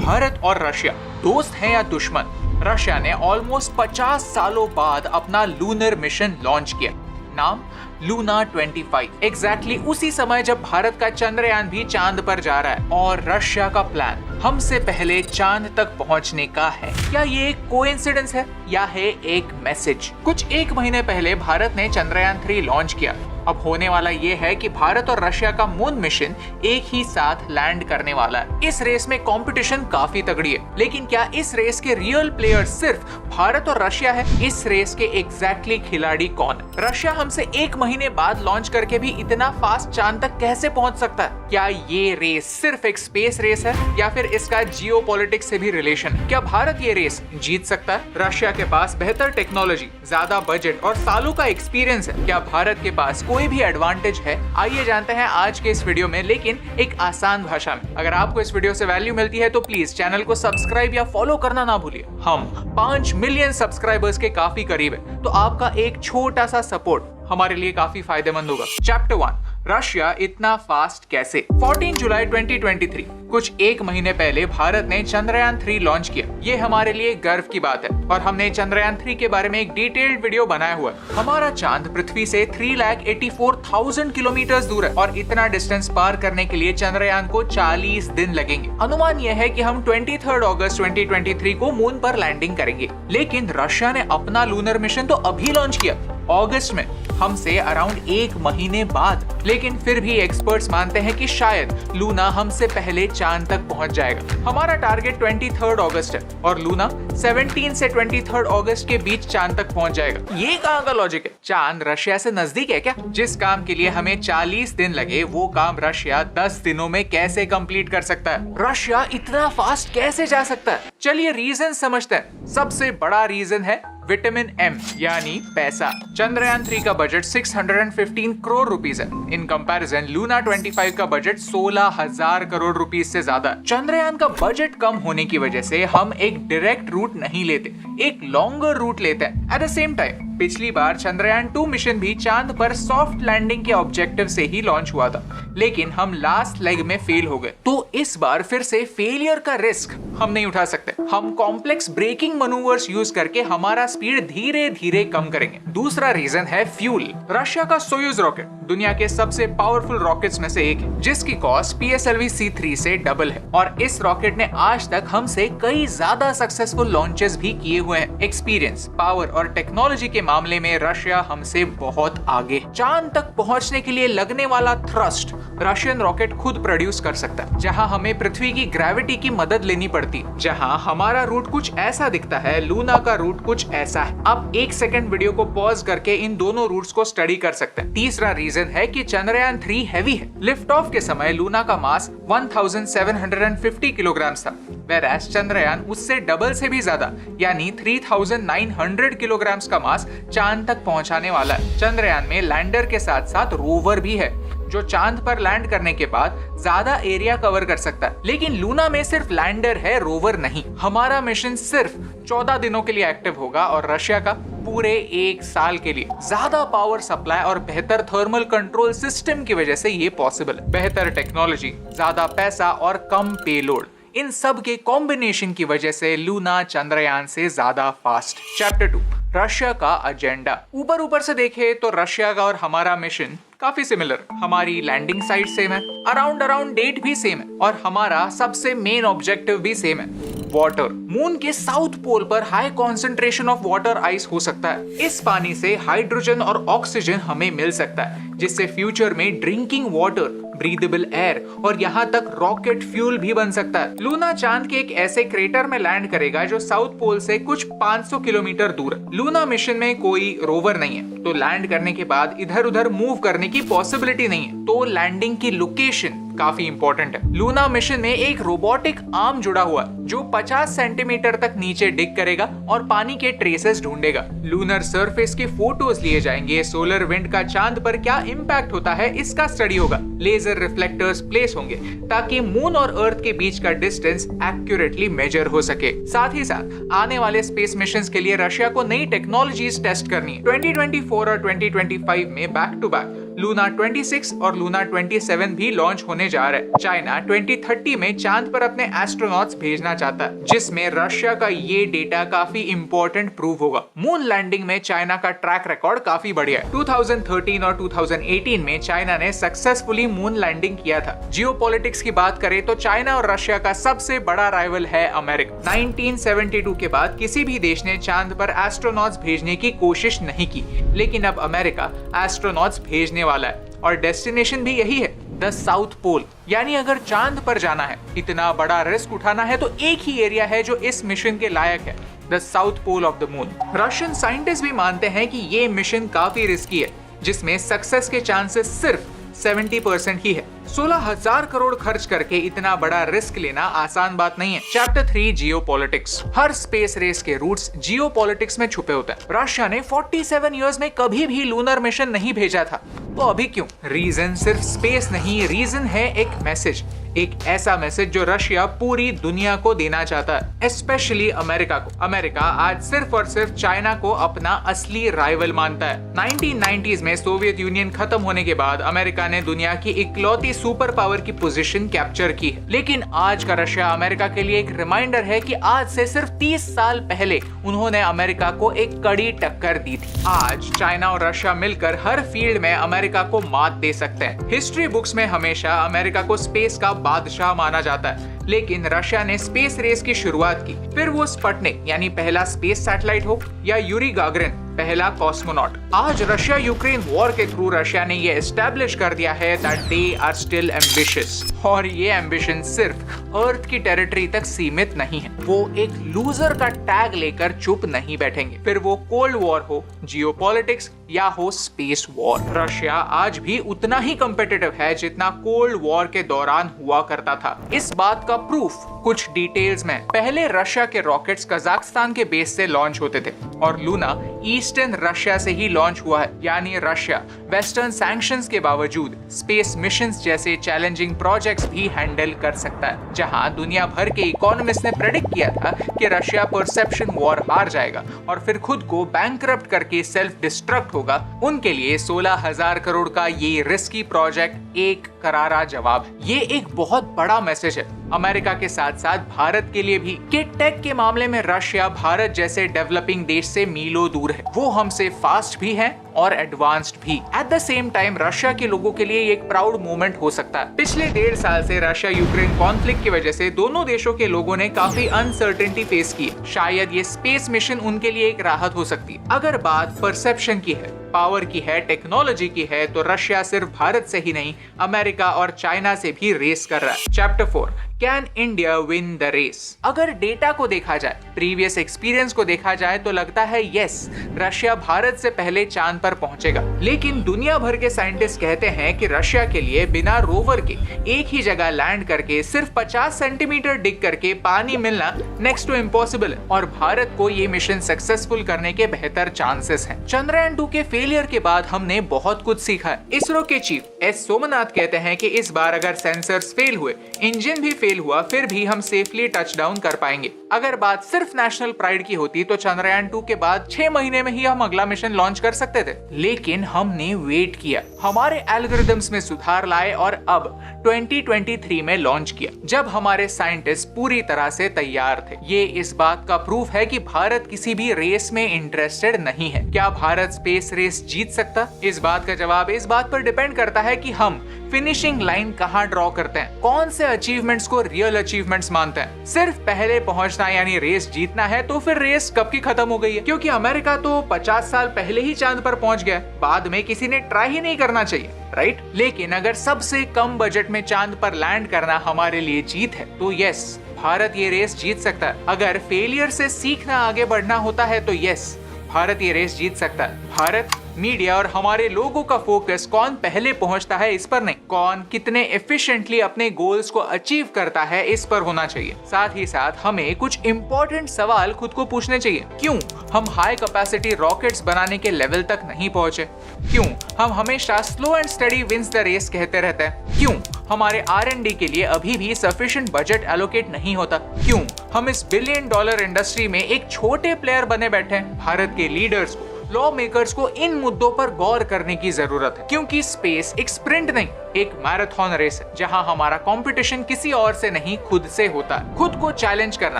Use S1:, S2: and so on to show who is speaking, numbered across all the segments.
S1: भारत और रशिया दोस्त हैं या दुश्मन? रशिया ने ऑलमोस्ट 50 सालों बाद अपना लूनर मिशन लॉन्च किया। नाम लूना 25। एग्जैक्टली उसी समय जब भारत का चंद्रयान भी चांद पर जा रहा है और रशिया का प्लान हमसे पहले चांद तक पहुंचने का है। क्या ये एक कोइंसिडेंस है या है एक मैसेज? कुछ एक महीने पहले भारत ने चंद्रयान 3 लॉन्च किया। अब होने वाला ये है कि भारत और रशिया का मून मिशन एक ही साथ लैंड करने वाला है। इस रेस में कंपटीशन काफी तगड़ी है, लेकिन क्या इस रेस के रियल प्लेयर्स सिर्फ भारत और रशिया है? इस रेस के एग्जैक्टली खिलाड़ी कौन है? रशिया हमसे एक महीने बाद लॉन्च करके भी इतना फास्ट चांद तक कैसे पहुंच सकता है? क्या ये रेस सिर्फ एक स्पेस रेस है या फिर इसका जियोपॉलिटिक्स से भी रिलेशन है? क्या भारत ये रेस जीत सकता है? रशिया के पास बेहतर टेक्नोलॉजी, ज्यादा बजट और सालों का एक्सपीरियंस है। क्या भारत के पास कोई भी एडवांटेज है? आइए जानते हैं आज के इस वीडियो में, लेकिन एक आसान भाषा में। अगर आपको इस वीडियो से वैल्यू मिलती है तो प्लीज चैनल को सब्सक्राइब या फॉलो करना ना भूलिए। हम 5 मिलियन सब्सक्राइबर्स के काफी करीब है, तो आपका एक छोटा सा सपोर्ट हमारे लिए काफी फायदेमंद होगा। चैप्टर 1, रशिया इतना फास्ट कैसे? 14 जुलाई 2023, कुछ एक महीने पहले भारत ने चंद्रयान 3 लॉन्च किया। ये हमारे लिए गर्व की बात है और हमने चंद्रयान 3 के बारे में एक डिटेल्ड वीडियो बनाया हुआ है। हमारा चांद पृथ्वी से 3,84,000 किलोमीटर दूर है और इतना डिस्टेंस पार करने के लिए चंद्रयान को 40 दिन लगेंगे। अनुमान यह है कि हम 23 अगस्त 2023 को मून पर लैंडिंग करेंगे। लेकिन रशिया ने अपना लूनर मिशन तो अभी लॉन्च किया, अगस्त में, हमसे अराउंड एक महीने बाद। लेकिन फिर भी एक्सपर्ट्स मानते हैं कि शायद लूना हमसे पहले चांद तक पहुंच जाएगा। हमारा टारगेट 23 अगस्त है और लूना 17 से 23 अगस्त के बीच चांद तक पहुंच जाएगा। ये कहाँ का लॉजिक है? चांद रशिया से नजदीक है क्या? जिस काम के लिए हमें 40 दिन लगे वो काम रशिया 10 दिनों में कैसे कंप्लीट कर सकता है? रशिया इतना फास्ट कैसे जा सकता है? चलिए रीजन समझते हैं। सबसे बड़ा रीजन है विटामिन एम, यानी पैसा। चंद्रयान 3 का बजट 615 करोड़ रुपीस है। इन कंपैरिजन लूना 25 का बजट 16,000 करोड़ रुपीस से ज्यादा। चंद्रयान का बजट कम होने की वजह से हम एक डायरेक्ट रूट नहीं लेते, एक लॉन्गर रूट लेते हैं। एट द सेम टाइम पिछली बार चंद्रयान 2 मिशन भी चांद पर सॉफ्ट लैंडिंग के ऑब्जेक्टिव से ही लॉन्च हुआ था, लेकिन हम लास्ट लेग में फेल हो गए। तो इस बार फिर से फेलियर का रिस्क हम नहीं उठा सकते। हम कॉम्प्लेक्स ब्रेकिंग मैनूवर्स यूज करके हमारा स्पीड धीरे धीरे कम करेंगे। दूसरा रीजन है फ्यूल। रशिया का सोयूज रॉकेट दुनिया के सबसे पावरफुल रॉकेट्स में से एक है, जिसकी कॉस्ट PSLV C3 से डबल है और इस रॉकेट ने आज तक हमसे कई ज्यादा सक्सेसफुल लॉन्चेस भी किए हुए हैं। एक्सपीरियंस, पावर और टेक्नोलॉजी के मामले में रशिया हमसे बहुत आगे। चांद तक पहुंचने के लिए लगने वाला थ्रस्ट रशियन रॉकेट खुद प्रोड्यूस कर सकता है, जहां हमें पृथ्वी की ग्रेविटी की मदद लेनी पड़ती है। जहां हमारा रूट कुछ ऐसा दिखता है, लूना का रूट कुछ ऐसा है। आप 1 सेकंड वीडियो को पॉज करके इन दोनों रूट्स को स्टडी कर सकते हैं। तीसरा रीजन है कि चंद्रयान 3 हैवी है। लिफ्ट ऑफ के समय लूना का मास 1750 किलोग्राम था, वेरास चंद्रयान उससे डबल से भी ज्यादा, यानी 3900 किलोग्राम का मास चांद तक पहुंचाने वाला है। चंद्रयान में लैंडर के साथ साथ रोवर भी है, जो चांद पर लैंड करने के बाद ज्यादा एरिया कवर कर सकता है। लेकिन लूना में सिर्फ लैंडर है, रोवर नहीं। हमारा मिशन सिर्फ 14 दिनों के लिए एक्टिव होगा और रशिया का पूरे 1 साल के लिए। ज्यादा पावर सप्लाई और बेहतर थर्मल कंट्रोल सिस्टम की वजह से ये पॉसिबल है। बेहतर टेक्नोलॉजी, ज्यादा पैसा और कम पेलोड, इन सब के कॉम्बिनेशन की वजह से लूना चंद्रयान से ज्यादा फास्ट। चैप्टर 2, रशिया का एजेंडा। ऊपर से देखे तो रशिया का और हमारा मिशन काफी सिमिलर। हमारी लैंडिंग साइट सेम है, अराउंड डेट भी सेम है और हमारा सबसे मेन ऑब्जेक्टिव भी सेम है, वाटर। मून के साउथ पोल पर high concentration of water ice हो सकता है। इस पानी से हाइड्रोजन और ऑक्सीजन हमें मिल सकता है, जिससे फ्यूचर में ड्रिंकिंग वाटर, ब्रीदेबल एयर और यहाँ तक रॉकेट फ्यूल भी बन सकता है। लूना चांद के एक ऐसे क्रेटर में लैंड करेगा जो साउथ पोल से कुछ 500 किलोमीटर दूर है। लूना मिशन में कोई रोवर नहीं है, तो लैंड करने के बाद इधर उधर मूव करने की पॉसिबिलिटी नहीं है। तो लैंडिंग की लोकेशन काफी इंपॉर्टेंट है। लूना मिशन में एक रोबोटिक आर्म जुड़ा हुआ है जो 50 सेंटीमीटर तक नीचे डिग करेगा और पानी के ट्रेसेस ढूंढेगा। लूनर सरफेस के फोटोज लिए जाएंगे। सोलर विंड का चांद पर क्या इंपैक्ट होता है इसका स्टडी होगा। लेजर रिफ्लेक्टर्स प्लेस होंगे ताकि मून और अर्थ के बीच का डिस्टेंस एक्यूरेटली मेजर हो सके। साथ ही साथ आने वाले स्पेस मिशंस के लिए रशिया को नई टेक्नोलॉजीज टेस्ट करनी है। 2024 और 2025 में बैक टू बैक लूना 26 और लूना 27 भी लॉन्च होने जा रहे हैं। चाइना 2030 में चांद पर अपने एस्ट्रोनॉट्स भेजना चाहता है, जिसमें रशिया का ये डेटा काफी इंपॉर्टेंट प्रूव होगा। मून लैंडिंग में चाइना का ट्रैक रिकॉर्ड काफी बढ़िया है। 2013 और 2018 में चाइना ने सक्सेसफुली मून लैंडिंग किया था। जियोपॉलिटिक्स की बात करें तो चाइना और रशिया का सबसे बड़ा राइवल है अमेरिका। 1972 के बाद किसी भी देश ने चांद पर एस्ट्रोनॉट्स भेजने की कोशिश नहीं की, लेकिन अब अमेरिका एस्ट्रोनॉट्स भेजने वाला है और डेस्टिनेशन भी यही है, द साउथ पोल। यानी अगर चांद पर जाना है, इतना बड़ा रिस्क उठाना है, तो एक ही एरिया है जो इस मिशन के लायक है, the south pole of the moon. Russian scientist भी मानते हैं कि ये मिशन काफी रिस्की है, जिसमें सक्सेस के चांसेस सिर्फ 70% ही है। 16,000 करोड़ खर्च करके इतना बड़ा रिस्क लेना आसान बात नहीं है। Chapter 3 geopolitics. हर स्पेस रेस के रूट्स जियोपॉलिटिक्स में छुपे होते हैं। रशिया ने 47 इयर्स में कभी भी लूनर मिशन नहीं भेजा था, तो अभी क्यों? रीजन सिर्फ स्पेस नहीं, रीजन है एक मैसेज, एक ऐसा मैसेज जो रशिया पूरी दुनिया को देना चाहता है, स्पेशली अमेरिका को। अमेरिका आज सिर्फ और सिर्फ चाइना को अपना असली राइवल मानता है। 1990s में सोवियत यूनियन खत्म होने के बाद अमेरिका ने दुनिया की इकलौती सुपर पावर की पोजीशन कैप्चर की है, लेकिन आज का रशिया अमेरिका के लिए एक रिमाइंडर है कि आज से सिर्फ 30 साल पहले उन्होंने अमेरिका को एक कड़ी टक्कर दी थी। आज चाइना और रशिया मिलकर हर फील्ड में अमेरिका को मात दे सकते हैं। हिस्ट्री बुक्स में हमेशा अमेरिका को स्पेस का बादशाह माना जाता है, लेकिन रशिया ने स्पेस रेस की शुरुआत की। फिर वो स्पुतनिक यानी पहला स्पेस सैटेलाइट हो या यूरी गागरिन पहला कॉस्मोनॉट। आज रशिया यूक्रेन वॉर के थ्रू रशिया ने ये एस्टैब्लिश कर दिया है that they are still ambitious, और ये एम्बिशन सिर्फ अर्थ की टेरिटरी तक सीमित नहीं है। वो एक लूजर का टैग लेकर चुप नहीं बैठेंगे, फिर वो कोल्ड वॉर हो, जियोपॉलिटिक्स या हो स्पेस वॉर। रशिया आज भी उतना ही कॉम्पिटिटिव है जितना कोल्ड वॉर के दौरान हुआ करता था। इस बात का प्रूफ कुछ डिटेल्स में। पहले रशिया के रॉकेट्स कजाकिस्तान के बेस से लॉन्च होते थे और लूना ईस्टर्न रशिया से ही लॉन्च हुआ है, यानी रशिया वेस्टर्न सैंक्शंस के बावजूद स्पेस मिशंस जैसे चैलेंजिंग प्रोजेक्ट्स भी हैंडल कर सकता है। जहां दुनिया भर के इकोनॉमिस्ट ने प्रेडिक्ट किया था कि रशिया परसेप्शन वॉर हार जाएगा और फिर खुद को बैंकरप्ट करके सेल्फ डिस्ट्रक्ट होगा, उनके लिए 16,000 करोड़ का ये रिस्की प्रोजेक्ट एक करारा जवाब है। ये एक बहुत बड़ा मैसेज है अमेरिका के साथ साथ भारत के लिए भी कि टेक के मामले में रशिया भारत जैसे डेवलपिंग देश से मीलों दूर है। वो हमसे फास्ट भी है और एडवांस्ड भी। At the same time Russia के लोगों के लिए एक प्राउड मोमेंट हो सकता है। पिछले 1.5 साल से रशिया यूक्रेन कॉन्फ्लिक्ट की वजह से दोनों देशों के लोगों ने काफी अनसर्टेनिटी फेस की है। शायद ये स्पेस मिशन उनके लिए एक राहत हो सकती है। अगर बात परसेप्शन की है, पावर की है, टेक्नोलॉजी की है, तो रशिया सिर्फ भारत से ही नहीं अमेरिका और चाइना से भी रेस कर रहा है। Chapter 4 can India win the race. अगर डेटा को देखा जाए, प्रीवियस एक्सपीरियंस को देखा जाए, तो लगता है यस, रशिया भारत से पहले चांद पर पहुंचेगा। लेकिन दुनिया भर के साइंटिस्ट कहते हैं कि रशिया के लिए बिना रोवर के एक ही जगह लैंड करके सिर्फ 50 सेंटीमीटर डिग करके पानी मिलना नेक्स्ट टू इम्पॉसिबल है और भारत को ये मिशन सक्सेसफुल करने के बेहतर चांसेस हैं। चंद्रयान 2 के फेलियर के बाद हमने बहुत कुछ सीखा है। इसरो के चीफ एस सोमनाथ कहते हैं कि इस बार अगर सेंसर्स फेल हुए, इंजन भी फेल हुआ, फिर भी हम सेफली टच डाउन कर पाएंगे। अगर बात सिर्फ नेशनल प्राइड की होती तो चंद्रयान 2 के बाद 6 महीने में ही हम अगला मिशन लॉन्च कर सकते थे, लेकिन हमने वेट किया, हमारे एल्गोरिथम्स में सुधार लाए और अब 2023 में लॉन्च किया, जब हमारे साइंटिस्ट पूरी तरह से तैयार थे। ये इस बात का प्रूफ है कि भारत किसी भी रेस में इंटरेस्टेड नहीं है। क्या भारत स्पेस रेस जीत सकता? इस बात का जवाब इस बात पर डिपेंड करता है कि हम फिनिशिंग लाइन कहां ड्रॉ करते हैं, कौन से अचीवमेंट्स को रियल अचीवमेंट्स मानते हैं। सिर्फ पहले पहुंचना यानी रेस जीतना है तो फिर रेस कब की खत्म हो गई है, क्योंकि अमेरिका तो 50 साल पहले ही चांद पर पहुंच गया, बाद में किसी ने ट्राई ही नहीं करना चाहिए, राइट? लेकिन अगर सबसे कम बजट में चांद पर लैंड करना हमारे लिए जीत है तो यस, भारत ये रेस जीत सकता है। अगर फेलियर से सीखना आगे बढ़ना होता है तो यस, भारत ये रेस जीत सकता है। भारत, मीडिया और हमारे लोगों का फोकस कौन पहले पहुंचता है इस पर नहीं, कौन कितने एफिशिएंटली अपने गोल्स को अचीव करता है इस पर होना चाहिए। साथ ही साथ हमें कुछ इंपॉर्टेंट सवाल खुद को पूछने चाहिए। क्यों हम हाई कैपेसिटी रॉकेट्स बनाने के लेवल तक नहीं पहुंचे? क्यों हम हमेशा slow and steady wins the race कहते रहते हैं? क्यों हमारे R&D के लिए अभी भी सफिशिएंट बजट एलोकेट नहीं होता? क्यों हम इस $1 बिलियन इंडस्ट्री में एक छोटे प्लेयर बने बैठे हैं? भारत के लीडर्स को, लॉ मेकर्स को इन मुद्दों पर गौर करने की जरूरत है, क्योंकि स्पेस एक स्प्रिंट नहीं, एक मैराथन रेस है, जहां हमारा कंपटीशन किसी और से नहीं खुद से होता है। खुद को चैलेंज करना,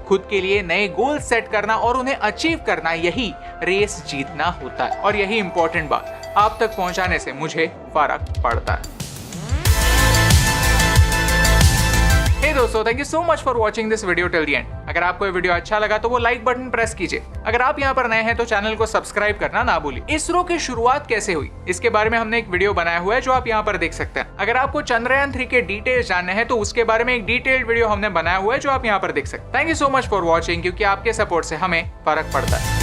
S1: खुद के लिए नए गोल सेट करना और उन्हें अचीव करना, यही रेस जीतना होता है। और यही इंपॉर्टेंट बात, आप तक पहुंचाने से मुझे फर्क पड़ता है। हे दोस्तों, thank you so much for watching this video till the end. अगर आपको ये वीडियो अच्छा लगा तो वो लाइक बटन प्रेस कीजिए। अगर आप यहाँ पर नए हैं तो चैनल को सब्सक्राइब करना ना भूलिए। इसरो की शुरुआत कैसे हुई, इसके बारे में हमने एक वीडियो बनाया हुआ है जो आप यहाँ पर देख सकते हैं। अगर आपको चंद्रयान 3 के डिटेल्स जानने हैं तो उसके बारे में एक डिटेल्ड वीडियो हमने बनाया हुआ है जो आप यहाँ पर देख सकते हैं। Thank you so much for watching, क्योंकि आपके सपोर्ट से हमें फर्क पड़ता है।